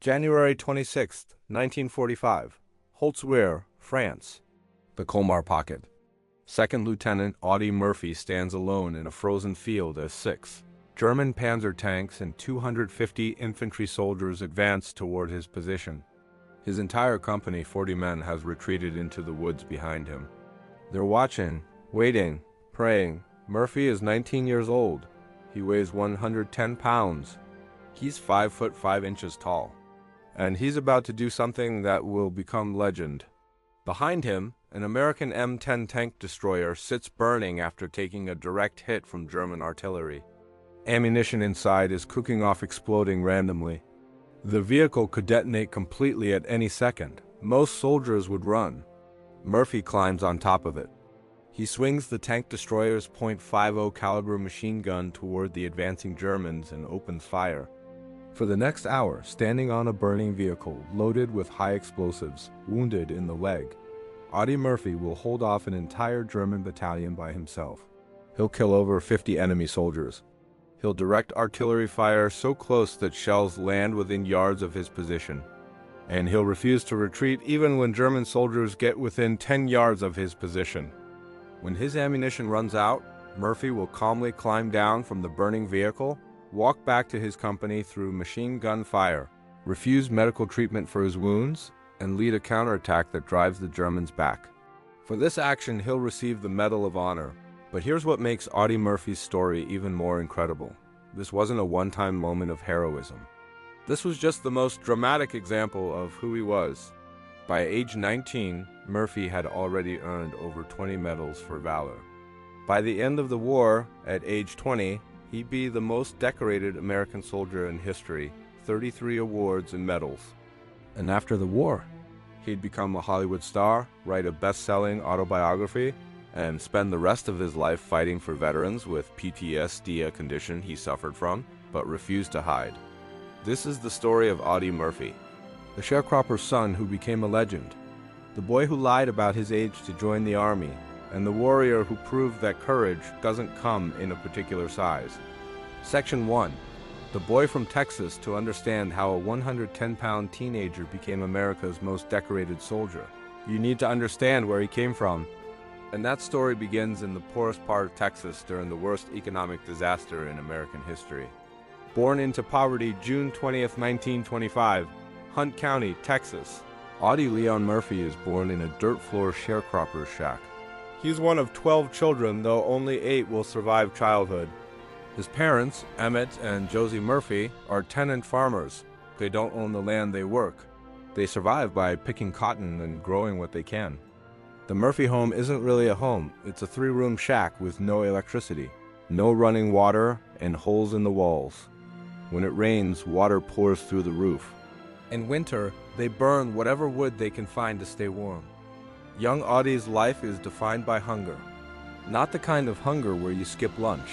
January 26th, 1945. Holtzwihr, France. The Colmar Pocket. Second Lieutenant Audie Murphy stands alone in a frozen field as 6 German panzer tanks and 250 infantry soldiers advance toward his position. His entire company, 40 men, has retreated into the woods behind him. They're watching, waiting, praying. Murphy is 19 years old. He weighs 110 pounds. He's 5 foot 5 inches tall. And he's about to do something that will become legend. Behind him, an American M10 tank destroyer sits burning after taking a direct hit from German artillery. Ammunition inside is cooking off, exploding randomly. The vehicle could detonate completely at any second. Most soldiers would run. Murphy climbs on top of it. He swings the tank destroyer's .50 caliber machine gun toward the advancing Germans and opens fire. For the next hour, standing on a burning vehicle loaded with high explosives, wounded in the leg, Audie Murphy will hold off an entire German battalion by himself. He'll kill over 50 enemy soldiers. He'll direct artillery fire so close that shells land within yards of his position. And he'll refuse to retreat even when German soldiers get within 10 yards of his position. When his ammunition runs out, Murphy will calmly climb down from the burning vehicle, walk back to his company through machine gun fire, refuse medical treatment for his wounds, and lead a counterattack that drives the Germans back. For this action, he'll receive the Medal of Honor. But here's what makes Audie Murphy's story even more incredible. This wasn't a one-time moment of heroism. This was just the most dramatic example of who he was. By age 19, Murphy had already earned over 20 medals for valor. By the end of the war, at age 20, he'd be the most decorated American soldier in history, 33 awards and medals. And after the war, he'd become a Hollywood star, write a best-selling autobiography, and spend the rest of his life fighting for veterans with PTSD, a condition he suffered from, but refused to hide. This is the story of Audie Murphy, the sharecropper's son who became a legend, the boy who lied about his age to join the army, and the warrior who proved that courage doesn't come in a particular size. Section 1. The boy from Texas to understand how a 110-pound teenager became America's most decorated soldier. You need to understand where he came from. And that story begins in the poorest part of Texas during the worst economic disaster in American history. Born into poverty June 20th, 1925, Hunt County, Texas, Audie Leon Murphy is born in a dirt-floor sharecropper's shack. He's one of 12 children, though only 8 will survive childhood. His parents, Emmett and Josie Murphy, are tenant farmers. They don't own the land they work. They survive by picking cotton and growing what they can. The Murphy home isn't really a home. It's a 3-room shack with no electricity, no running water, and holes in the walls. When it rains, water pours through the roof. In winter, they burn whatever wood they can find to stay warm. Young Audie's life is defined by hunger. Not the kind of hunger where you skip lunch.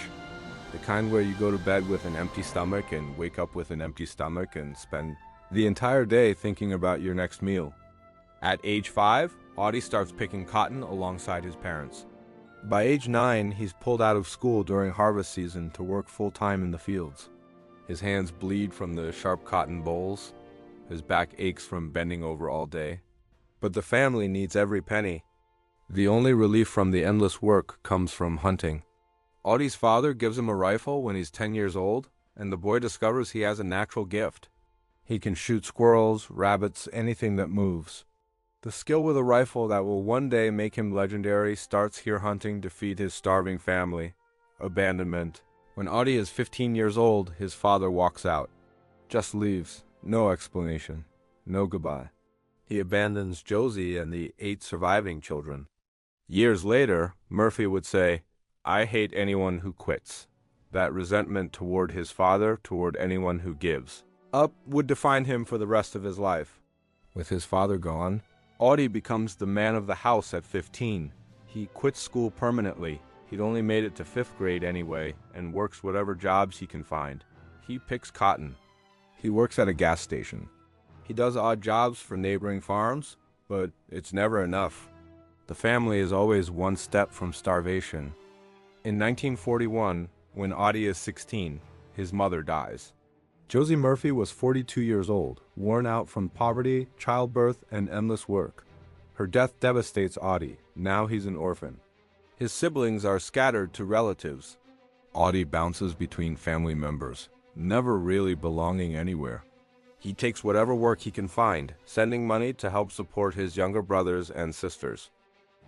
The kind where you go to bed with an empty stomach and wake up with an empty stomach and spend the entire day thinking about your next meal. At age 5, Audie starts picking cotton alongside his parents. By age 9, he's pulled out of school during harvest season to work full-time in the fields. His hands bleed from the sharp cotton bolls. His back aches from bending over all day. But the family needs every penny. The only relief from the endless work comes from hunting. Audie's father gives him a rifle when he's 10 years old, and the boy discovers he has a natural gift. He can shoot squirrels, rabbits, anything that moves. The skill with a rifle that will one day make him legendary starts here hunting to feed his starving family. Abandonment. When Audie is 15 years old, his father walks out. Just leaves. No explanation. No goodbye. He abandons Josie and the 8 surviving children. Years later, Murphy would say, "I hate anyone who quits." That resentment toward his father, toward anyone who gives up, would define him for the rest of his life. With his father gone, Audie becomes the man of the house at 15. He quits school permanently. He'd only made it to 5th grade anyway, and works whatever jobs he can find. He picks cotton. He works at a gas station. He does odd jobs for neighboring farms, but it's never enough. The family is always one step from starvation. In 1941, when Audie is 16, his mother dies. Josie Murphy was 42 years old, worn out from poverty, childbirth, and endless work. Her death devastates Audie. Now he's an orphan. His siblings are scattered to relatives. Audie bounces between family members, never really belonging anywhere. He takes whatever work he can find, sending money to help support his younger brothers and sisters.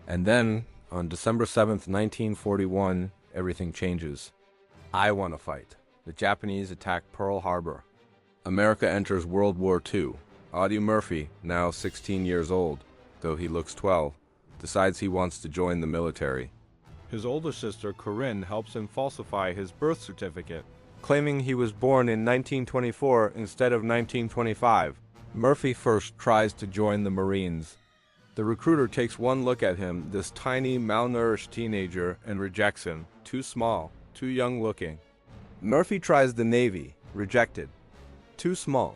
And then, on December 7th, 1941, everything changes. I want to fight. The Japanese attack Pearl Harbor. America enters World War II. Audie Murphy, now 16 years old, though he looks 12, decides he wants to join the military. His older sister, Corinne, helps him falsify his birth certificate, claiming he was born in 1924 instead of 1925. Murphy first tries to join the Marines. The recruiter takes one look at him, this tiny, malnourished teenager, and rejects him. Too small, too young looking. Murphy tries the Navy, rejected. Too small.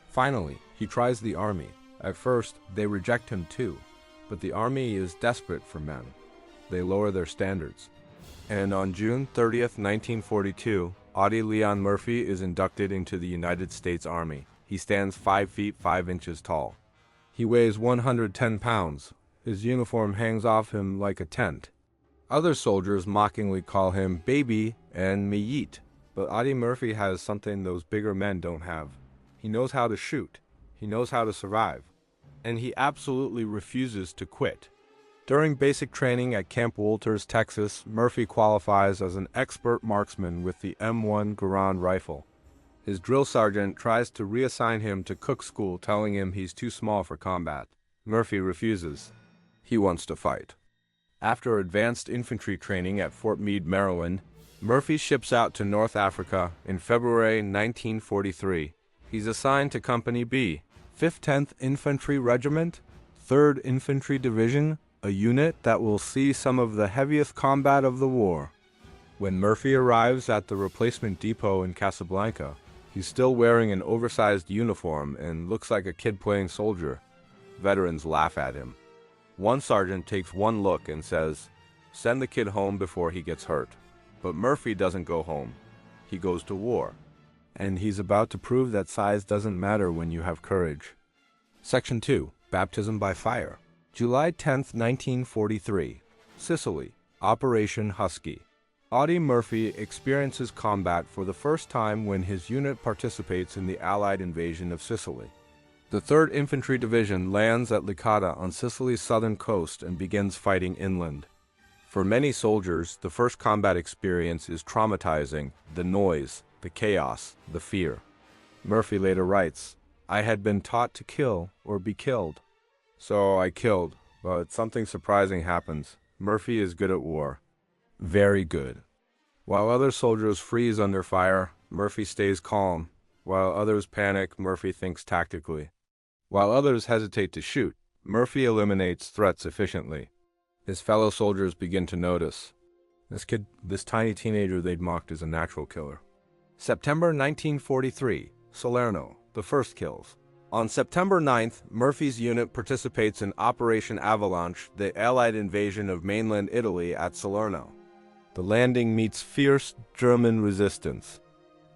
Finally, he tries the Army. At first, they reject him too, but the Army is desperate for men. They lower their standards. And on June 30th, 1942, Audie Leon Murphy is inducted into the United States Army. He stands 5 feet 5 inches tall. He weighs 110 pounds. His uniform hangs off him like a tent. Other soldiers mockingly call him Baby and Miyit, but Audie Murphy has something those bigger men don't have. He knows how to shoot. He knows how to survive. And he absolutely refuses to quit. During basic training at Camp Wolters, Texas, Murphy qualifies as an expert marksman with the M1 Garand rifle. His drill sergeant tries to reassign him to cook school, telling him he's too small for combat. Murphy refuses. He wants to fight. After advanced infantry training at Fort Meade, Maryland, Murphy ships out to North Africa in February 1943. He's assigned to Company B, 5th 10th Infantry Regiment, 3rd Infantry Division, a unit that will see some of the heaviest combat of the war. When Murphy arrives at the replacement depot in Casablanca, he's still wearing an oversized uniform and looks like a kid playing soldier. Veterans laugh at him. One sergeant takes one look and says, "Send the kid home before he gets hurt." But Murphy doesn't go home. He goes to war. And he's about to prove that size doesn't matter when you have courage. Section 2. Baptism by Fire. July 10th, 1943. Sicily. Operation Husky. Audie Murphy experiences combat for the first time when his unit participates in the Allied invasion of Sicily. The 3rd Infantry Division lands at Licata on Sicily's southern coast and begins fighting inland. For many soldiers, the first combat experience is traumatizing: the noise, the chaos, the fear. Murphy later writes, "I had been taught to kill or be killed. So I killed, but something surprising happens. Murphy is good at war. Very good." While other soldiers freeze under fire, Murphy stays calm. While others panic, Murphy thinks tactically. While others hesitate to shoot, Murphy eliminates threats efficiently. His fellow soldiers begin to notice. This tiny teenager they'd mocked is a natural killer. September 1943, Salerno, the first kills. On September 9th, Murphy's unit participates in Operation Avalanche, the Allied invasion of mainland Italy at Salerno. The landing meets fierce German resistance.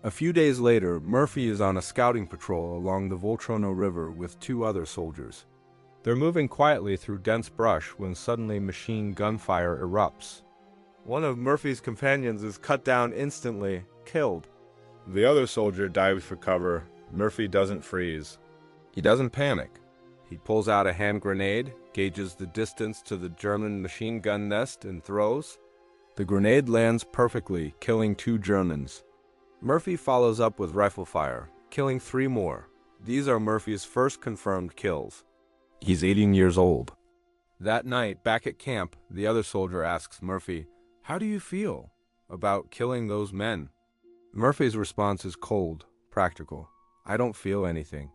A few days later, Murphy is on a scouting patrol along the Volturno River with 2 other soldiers. They're moving quietly through dense brush when suddenly machine gun fire erupts. One of Murphy's companions is cut down instantly, killed. The other soldier dives for cover. Murphy doesn't freeze. He doesn't panic. He pulls out a hand grenade, gauges the distance to the German machine gun nest, and throws. The grenade lands perfectly, killing 2 Germans. Murphy follows up with rifle fire, killing 3 more. These are Murphy's first confirmed kills. He's 18 years old. That night, back at camp, the other soldier asks Murphy, "How do you feel about killing those men?" Murphy's response is cold, practical. "I don't feel anything.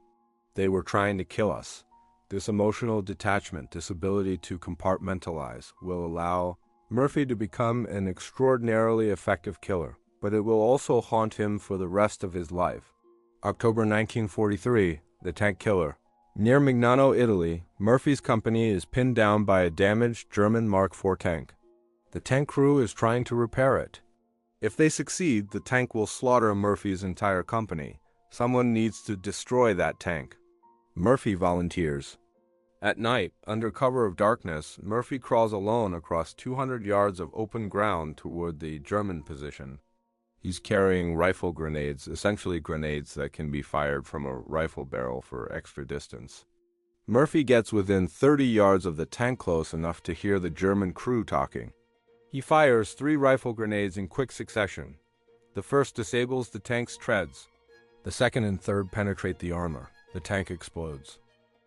They were trying to kill us." This emotional detachment, this ability to compartmentalize, will allow Murphy to become an extraordinarily effective killer, but it will also haunt him for the rest of his life. October 1943, the tank killer. Near Mignano, Italy, Murphy's company is pinned down by a damaged German Mark IV tank. The tank crew is trying to repair it. If they succeed, the tank will slaughter Murphy's entire company. Someone needs to destroy that tank. Murphy volunteers. At night, under cover of darkness, Murphy crawls alone across 200 yards of open ground toward the German position. He's carrying rifle grenades, essentially grenades that can be fired from a rifle barrel for extra distance. Murphy gets within 30 yards of the tank close enough to hear the German crew talking. He fires 3 rifle grenades in quick succession. The first disables the tank's treads. The second and third penetrate the armor. The tank explodes.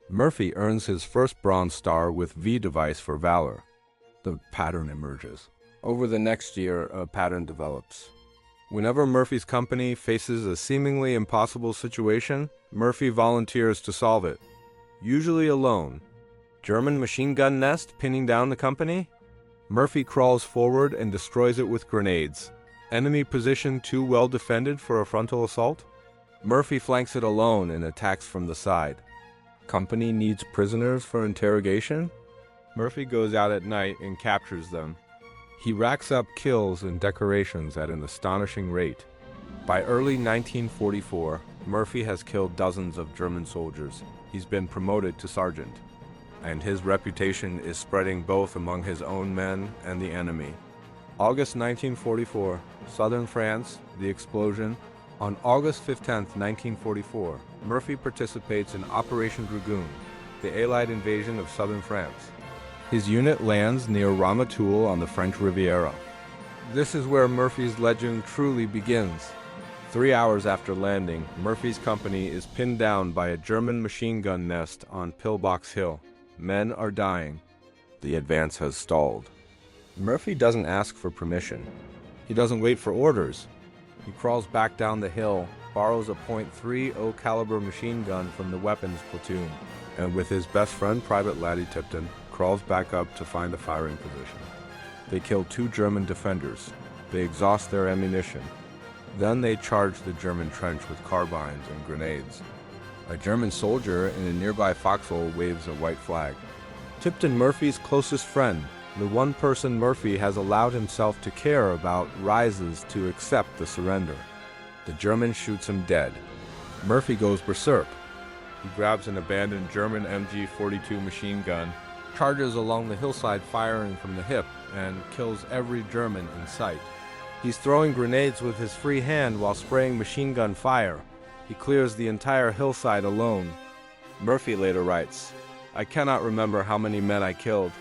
Murphy earns his first Bronze Star with V device for valor. The pattern emerges. Over the next year, a pattern develops. Whenever Murphy's company faces a seemingly impossible situation, Murphy volunteers to solve it. Usually alone. German machine gun nest pinning down the company? Murphy crawls forward and destroys it with grenades. Enemy position too well defended for a frontal assault? Murphy flanks it alone and attacks from the side. Company needs prisoners for interrogation? Murphy goes out at night and captures them. He racks up kills and decorations at an astonishing rate. By early 1944, Murphy has killed dozens of German soldiers. He's been promoted to sergeant, and his reputation is spreading both among his own men and the enemy. August 1944, southern France, the explosion. On August 15, 1944, Murphy participates in Operation Dragoon, the Allied invasion of southern France. His unit lands near Ramatoul on the French Riviera. This is where Murphy's legend truly begins. 3 hours after landing, Murphy's company is pinned down by a German machine gun nest on Pillbox Hill. Men are dying. The advance has stalled. Murphy doesn't ask for permission. He doesn't wait for orders. He crawls back down the hill, borrows a .30 caliber machine gun from the weapons platoon, and with his best friend, Private Laddie Tipton, crawls back up to find a firing position. They kill 2 German defenders. They exhaust their ammunition. Then they charge the German trench with carbines and grenades. A German soldier in a nearby foxhole waves a white flag. Tipton, Murphy's closest friend, the one person Murphy has allowed himself to care about, rises to accept the surrender. The German shoots him dead. Murphy goes berserk. He grabs an abandoned German MG-42 machine gun, charges along the hillside firing from the hip, and kills every German in sight. He's throwing grenades with his free hand while spraying machine gun fire. He clears the entire hillside alone. Murphy later writes, "I cannot remember how many men I killed.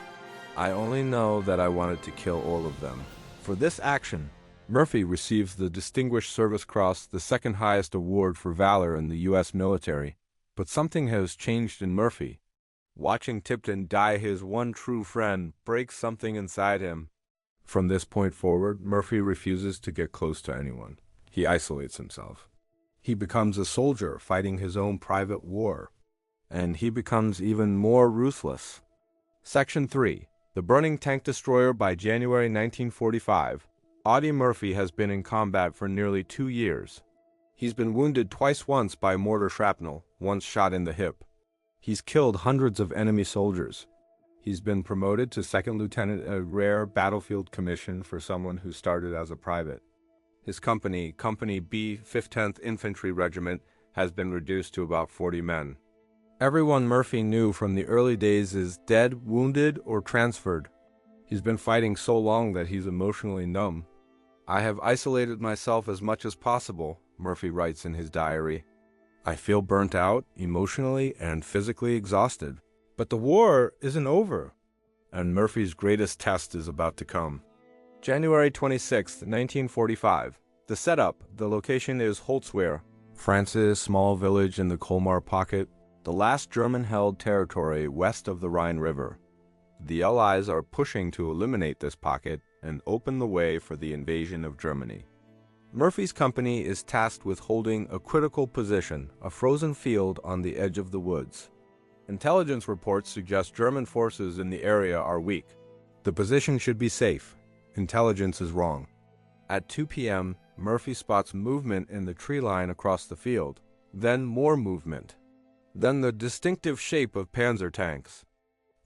I only know that I wanted to kill all of them." For this action, Murphy receives the Distinguished Service Cross, the second highest award for valor in the U.S. military. But something has changed in Murphy. Watching Tipton die his one true friend breaks something inside him. From this point forward, Murphy refuses to get close to anyone. He isolates himself. He becomes a soldier fighting his own private war. And he becomes even more ruthless. Section 3. The Burning Tank Destroyer by January 1945. Audie Murphy has been in combat for nearly 2 years. He's been wounded once by mortar shrapnel, once shot in the hip. He's killed hundreds of enemy soldiers. He's been promoted to second lieutenant, a rare battlefield commission for someone who started as a private. His company, Company B, 5th Infantry Regiment, has been reduced to about 40 men. Everyone Murphy knew from the early days is dead, wounded, or transferred. He's been fighting so long that he's emotionally numb. "I have isolated myself as much as possible," Murphy writes in his diary. "I feel burnt out, emotionally and physically exhausted. But the war isn't over, and Murphy's greatest test is about to come." January 26, 1945. The setup, the location is Holzwehr, France's small village in the Colmar Pocket, the last German-held territory west of the Rhine River. The Allies are pushing to eliminate this pocket and open the way for the invasion of Germany. Murphy's company is tasked with holding a critical position, a frozen field on the edge of the woods. Intelligence reports suggest German forces in the area are weak. The position should be safe. Intelligence is wrong. At 2 p.m., Murphy spots movement in the tree line across the field. Then more movement. Then the distinctive shape of panzer tanks.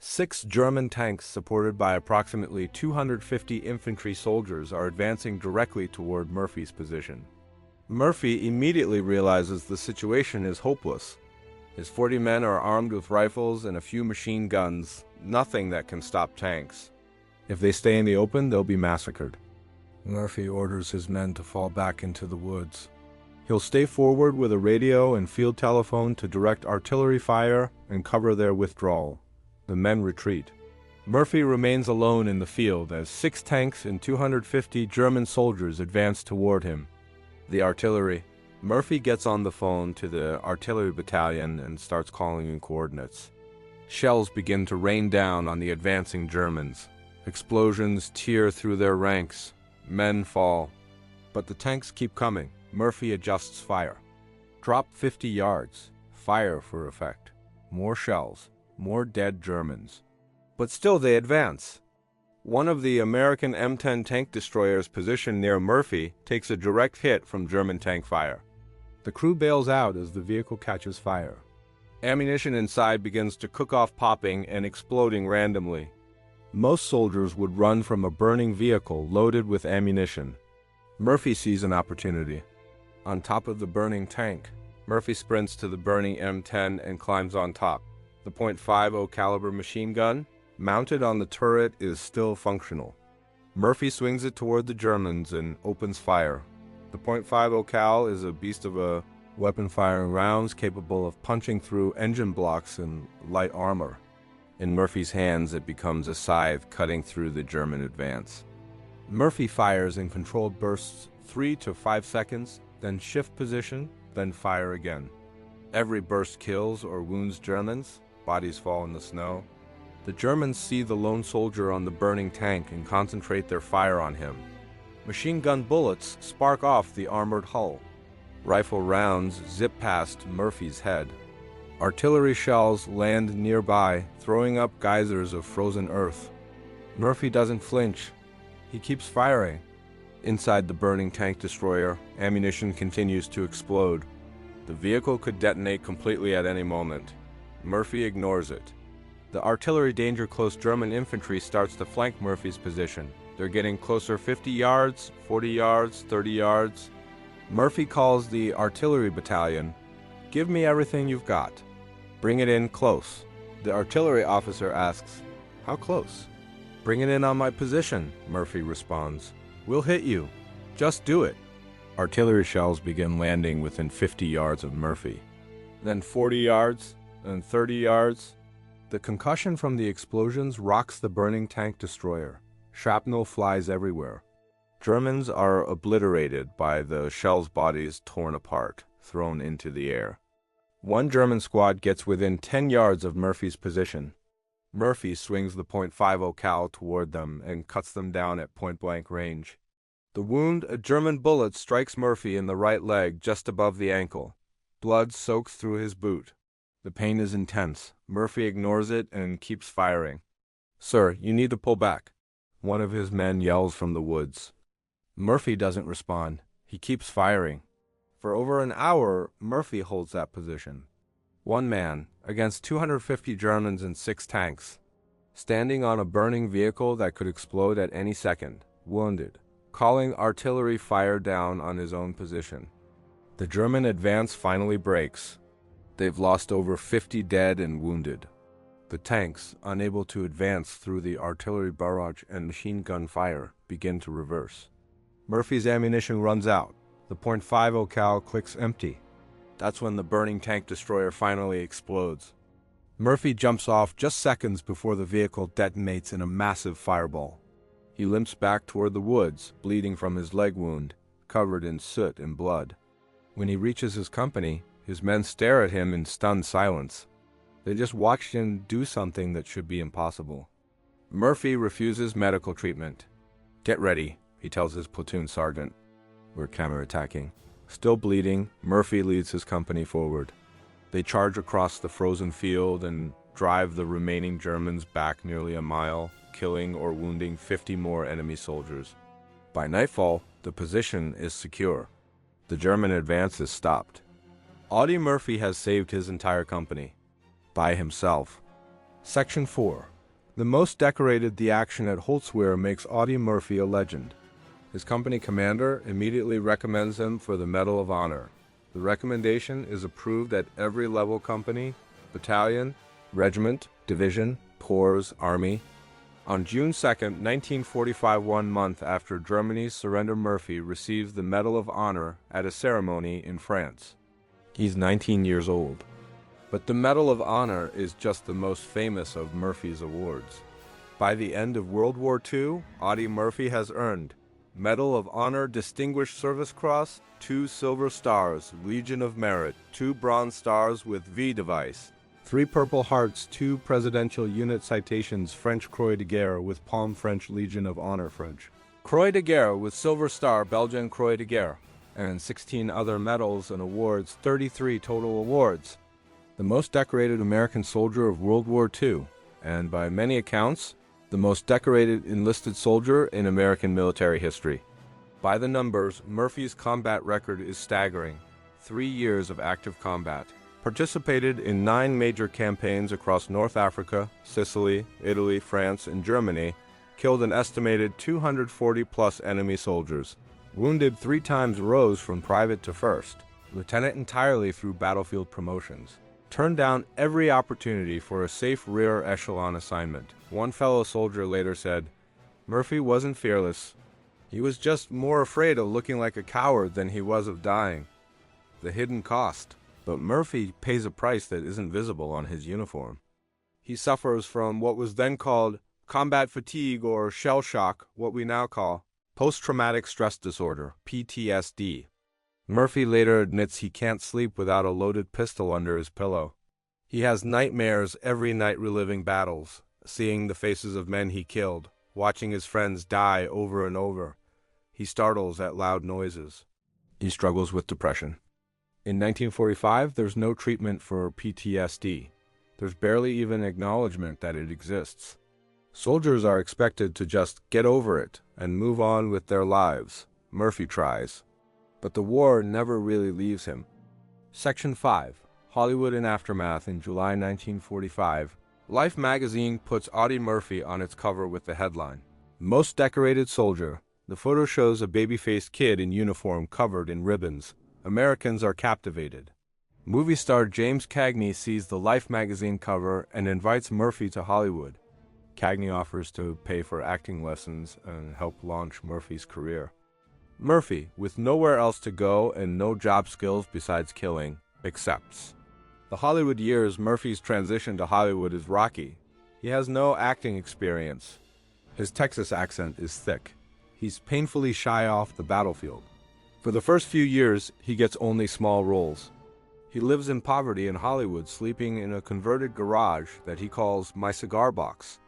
6 German tanks supported by approximately 250 infantry soldiers are advancing directly toward Murphy's position. Murphy immediately realizes the situation is hopeless. His 40 men are armed with rifles and a few machine guns, nothing that can stop tanks. If they stay in the open, they'll be massacred. Murphy orders his men to fall back into the woods. He'll stay forward with a radio and field telephone to direct artillery fire and cover their withdrawal. The men retreat. Murphy remains alone in the field as 6 tanks and 250 German soldiers advance toward him. The artillery. Murphy gets on the phone to the artillery battalion and starts calling in coordinates. Shells begin to rain down on the advancing Germans. Explosions tear through their ranks. Men fall. But the tanks keep coming. Murphy adjusts fire. Drop 50 yards. Fire for effect. More shells. More dead Germans. But still they advance. One of the American M10 tank destroyers positioned near Murphy takes a direct hit from German tank fire. The crew bails out as the vehicle catches fire. Ammunition inside begins to cook off, popping and exploding randomly. Most soldiers would run from a burning vehicle loaded with ammunition. Murphy sees an opportunity. On top of the burning tank, Murphy sprints to the burning M10 and climbs on top. The .50 caliber machine gun, mounted on the turret, is still functional. Murphy swings it toward the Germans and opens fire. The .50 cal is a beast of a weapon firing rounds capable of punching through engine blocks and light armor. In Murphy's hands, it becomes a scythe cutting through the German advance. Murphy fires in controlled bursts 3 to 5 seconds, then shift position, then fire again. Every burst kills or wounds Germans. Bodies fall in the snow. The Germans see the lone soldier on the burning tank and concentrate their fire on him. Machine gun bullets spark off the armored hull. Rifle rounds zip past Murphy's head. Artillery shells land nearby, throwing up geysers of frozen earth. Murphy doesn't flinch. He keeps firing. Inside the burning tank destroyer, ammunition continues to explode. The vehicle could detonate completely at any moment. Murphy ignores it. The artillery danger close German infantry starts to flank Murphy's position. They're getting closer 50 yards, 40 yards, 30 yards. Murphy calls the artillery battalion. Give me everything you've got. Bring it in close. The artillery officer asks, how close? Bring it in on my position, Murphy responds. We'll hit you. Just do it. Artillery shells begin landing within 50 yards of Murphy. Then 40 yards, then 30 yards. The concussion from the explosions rocks the burning tank destroyer. Shrapnel flies everywhere. Germans are obliterated by the shells' bodies torn apart, thrown into the air. One German squad gets within 10 yards of Murphy's position. Murphy swings the .50 cal toward them and cuts them down at point-blank range. The wound, a German bullet, strikes Murphy in the right leg just above the ankle. Blood soaks through his boot. The pain is intense. Murphy ignores it and keeps firing. Sir, you need to pull back. One of his men yells from the woods. Murphy doesn't respond. He keeps firing. For over an hour, Murphy holds that position. One man, against 250 Germans and 6 tanks, standing on a burning vehicle that could explode at any second, wounded, calling artillery fire down on his own position. The German advance finally breaks. They've lost over 50 dead and wounded. The tanks, unable to advance through the artillery barrage and machine gun fire, begin to reverse. Murphy's ammunition runs out. The .50 cal clicks empty. That's when the burning tank destroyer finally explodes. Murphy jumps off just seconds before the vehicle detonates in a massive fireball. He limps back toward the woods, bleeding from his leg wound, covered in soot and blood. When he reaches his company, his men stare at him in stunned silence. They just watched him do something that should be impossible. Murphy refuses medical treatment. Get ready, he tells his platoon sergeant. We're counterattacking. Still bleeding, Murphy leads his company forward. They charge across the frozen field and drive the remaining Germans back nearly a mile, killing or wounding 50 more enemy soldiers. By nightfall, the position is secure. The German advance is stopped. Audie Murphy has saved his entire company. By himself. Section 4. The most decorated the action at Holzwehr makes Audie Murphy a legend. His company commander immediately recommends him for the Medal of Honor. The recommendation is approved at every level: company, battalion, regiment, division, corps, army. On June 2, 1945, 1 month after Germany's surrender, Murphy receives the Medal of Honor at a ceremony in France. He's 19 years old. But the Medal of Honor is just the most famous of Murphy's awards. By the end of World War II, Audie Murphy has earned Medal of Honor, Distinguished Service Cross, 2 Silver Stars, Legion of Merit, 2 Bronze Stars with V device, 3 Purple Hearts, 2 Presidential Unit Citations, French Croix de Guerre with Palm, French Legion of Honor, French Croix de Guerre with Silver Star, Belgian Croix de Guerre, and 16 other medals and awards, 33 total awards. The most decorated American soldier of World War II, and by many accounts, the most decorated enlisted soldier in American military history. By the numbers, Murphy's combat record is staggering. 3 years of active combat. Participated in 9 major campaigns across North Africa, Sicily, Italy, France, and Germany. Killed an estimated 240+ enemy soldiers. Wounded 3 times, rose from private to first. Lieutenant entirely through battlefield promotions. Turned down every opportunity for a safe rear echelon assignment. One fellow soldier later said, "Murphy wasn't fearless. He was just more afraid of looking like a coward than he was of dying." The hidden cost. But Murphy pays a price that isn't visible on his uniform. He suffers from what was then called combat fatigue or shell shock, what we now call post-traumatic stress disorder, PTSD. Murphy later admits he can't sleep without a loaded pistol under his pillow. He has nightmares every night, reliving battles, seeing the faces of men he killed, watching his friends die over and over. He startles at loud noises. He struggles with depression. In 1945, there's no treatment for PTSD. There's barely even acknowledgement that it exists. Soldiers are expected to just get over it and move on with their lives. Murphy tries. But the war never really leaves him. Section 5. Hollywood in Aftermath. In July 1945, Life magazine puts Audie Murphy on its cover with the headline, "Most Decorated Soldier." The photo shows a baby-faced kid in uniform covered in ribbons. Americans are captivated. Movie star James Cagney sees the Life magazine cover and invites Murphy to Hollywood. Cagney offers to pay for acting lessons and help launch Murphy's career. Murphy, with nowhere else to go and no job skills besides killing, accepts. The Hollywood years, Murphy's transition to Hollywood is rocky. He has no acting experience. His Texas accent is thick. He's painfully shy off the battlefield. For the first few years, he gets only small roles. He lives in poverty in Hollywood, sleeping in a converted garage that he calls "my cigar box."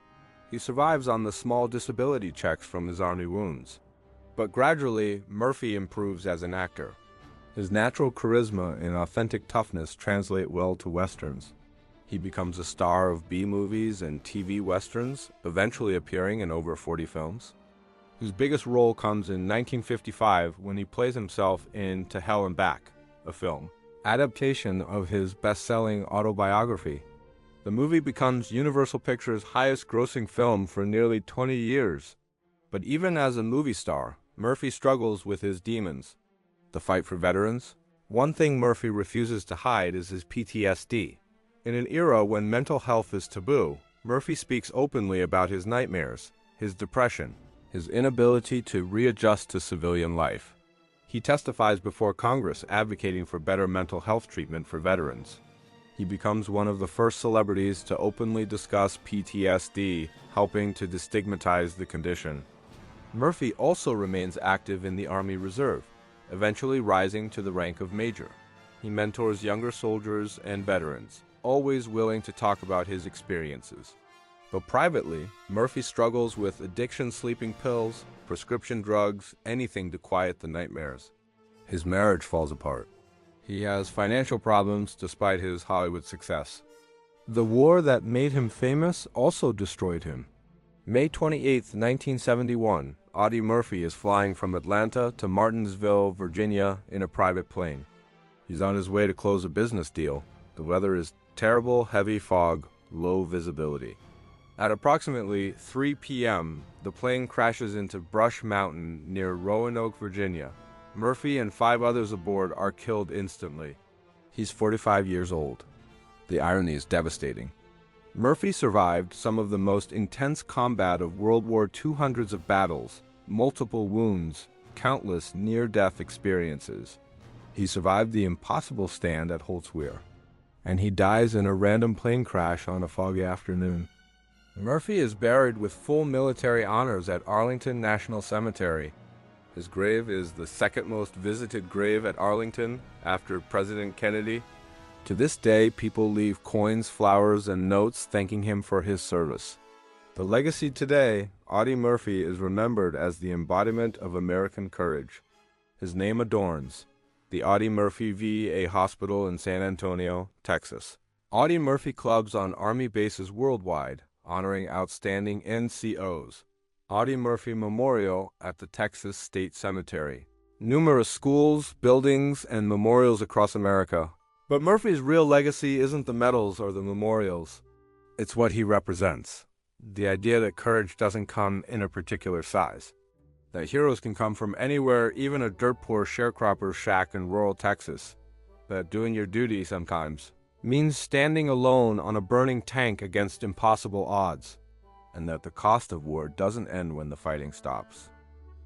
He survives on the small disability checks from his army wounds. But gradually, Murphy improves as an actor. His natural charisma and authentic toughness translate well to westerns. He becomes a star of B-movies and TV westerns, eventually appearing in over 40 films. His biggest role comes in 1955 when he plays himself in To Hell and Back, a film adaptation of his best-selling autobiography. The movie becomes Universal Pictures' highest-grossing film for nearly 20 years. But even as a movie star, Murphy struggles with his demons. The fight for veterans. One thing Murphy refuses to hide is his PTSD. In an era when mental health is taboo, Murphy speaks openly about his nightmares, his depression, his inability to readjust to civilian life. He testifies before Congress advocating for better mental health treatment for veterans. He becomes one of the first celebrities to openly discuss PTSD, helping to destigmatize the condition. Murphy also remains active in the Army Reserve, eventually rising to the rank of major. He mentors younger soldiers and veterans, always willing to talk about his experiences. But privately, Murphy struggles with addiction, sleeping pills, prescription drugs, anything to quiet the nightmares. His marriage falls apart. He has financial problems despite his Hollywood success. The war that made him famous also destroyed him. May 28, 1971, Audie Murphy is flying from Atlanta to Martinsville, Virginia in a private plane. He's on his way to close a business deal. The weather is terrible, heavy fog, low visibility. At approximately 3 p.m., the plane crashes into Brush Mountain near Roanoke, Virginia. Murphy and 5 others aboard are killed instantly. He's 45 years old. The irony is devastating. Murphy survived some of the most intense combat of World War II, hundreds of battles, multiple wounds, countless near-death experiences. He survived the impossible stand at Holt's Weir, and he dies in a random plane crash on a foggy afternoon. Murphy is buried with full military honors at Arlington National Cemetery. His grave is the second most visited grave at Arlington after President Kennedy. To this day, people leave coins, flowers, and notes thanking him for his service. The legacy today, Audie Murphy is remembered as the embodiment of American courage. His name adorns the Audie Murphy VA Hospital in San Antonio, Texas. Audie Murphy clubs on Army bases worldwide, honoring outstanding NCOs. Audie Murphy Memorial at the Texas State Cemetery. Numerous schools, buildings, and memorials across America. But Murphy's real legacy isn't the medals or the memorials. It's what he represents. The idea that courage doesn't come in a particular size. That heroes can come from anywhere, even a dirt-poor sharecropper's shack in rural Texas. That doing your duty sometimes means standing alone on a burning tank against impossible odds. And that the cost of war doesn't end when the fighting stops.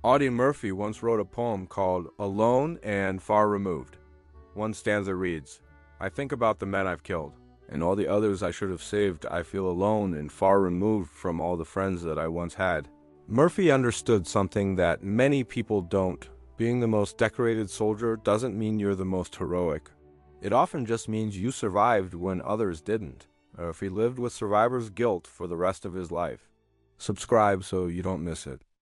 Audie Murphy once wrote a poem called Alone and Far Removed. One stanza reads, "I think about the men I've killed, and all the others I should have saved. I feel alone and far removed from all the friends that I once had." Murphy understood something that many people don't. Being the most decorated soldier doesn't mean you're the most heroic. It often just means you survived when others didn't, or if he lived with survivor's guilt for the rest of his life. Subscribe so you don't miss it.